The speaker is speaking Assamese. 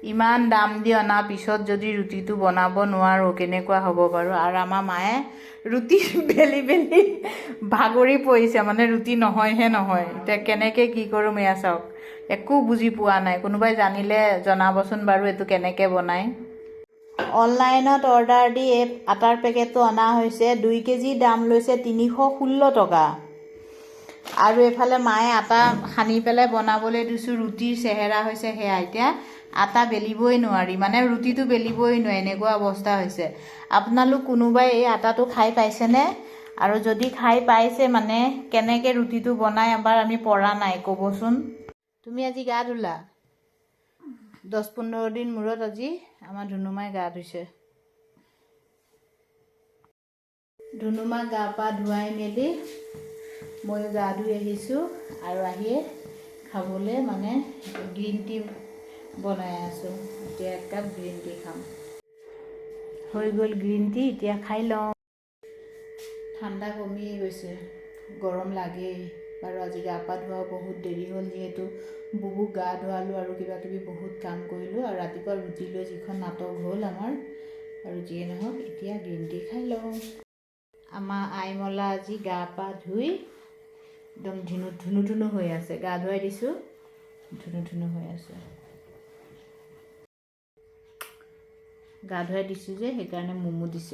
ইমান দাম দি অনা পিছত যদি ৰুটিটো বনাব নোৱাৰো কেনেকুৱা হ'ব বাৰু। আৰু আমাৰ মায়ে ৰুটি বেলি বেলি ভাগৰি পৰিছে, মানে ৰুটি নহয়হে নহয়। এতিয়া কেনেকৈ কি কৰোঁ এয়া চাওক, একো বুজি পোৱা নাই। কোনোবাই জানিলে জনাবচোন বাৰু এইটো কেনেকৈ বনায়। অনলাইনত অৰ্ডাৰ দি এই আটাৰ পেকেটটো অনা হৈছে। 2 কেজি দাম লৈছে 316 টকা। আৰু এইফালে মায়ে আটা সানি পেলাই বনাবলৈ দিছোঁ। ৰুটিৰ চেহেৰা হৈছে সেয়া। এতিয়া আটা বেলিবই নোৱাৰি, মানে ৰুটিটো বেলিবই নোৱাৰি, এনেকুৱা অৱস্থা হৈছে। আপোনালোক কোনোবাই এই আটাটো খাই পাইছেনে? আৰু যদি খাই পাইছে মানে কেনেকৈ ৰুটিটো বনায় এবাৰ আমি পৰা নাই, ক'বচোন। তুমি আজি গা ধুলা? 10-15 দিন মূৰত আজি আমাৰ ধুনুমাই গা ধুইছে। ধুনুমাক গা পা ধুৱাই মেলি ময়ো গা ধুই আহিছোঁ। আৰু আহিয়ে খাবলৈ মানে গ্ৰীণ টি বনাই আছোঁ। এতিয়া 1 কাপ গ্ৰীণ টি খাম। হৈ গ'ল গ্ৰীণ টি, এতিয়া খাই লওঁ। ঠাণ্ডা কমিয়ে গৈছে, গৰম লাগেই বাৰু। আজি গা পা ধোৱাও বহুত দেৰি হ'ল, যিহেতু বুবুক গা ধোৱালোঁ আৰু কিবা কিবি বহুত কাম কৰিলোঁ। আৰু ৰাতিপুৱা ৰুটি লৈ যিখন নাটক হ'ল আমাৰ, আৰু যিয়ে নহওক এতিয়া গ্ৰীণ টি খাই লওঁ। আমাৰ আইমলা আজি গা পা ধুই একদম ধুনু ধুনু হৈ আছে। গা ধুৱাই দিছোঁ, ধুনু ধুনু হৈ আছে। গা ধুৱাই দিছোঁ যে সেইকাৰণে মুমু দিছে।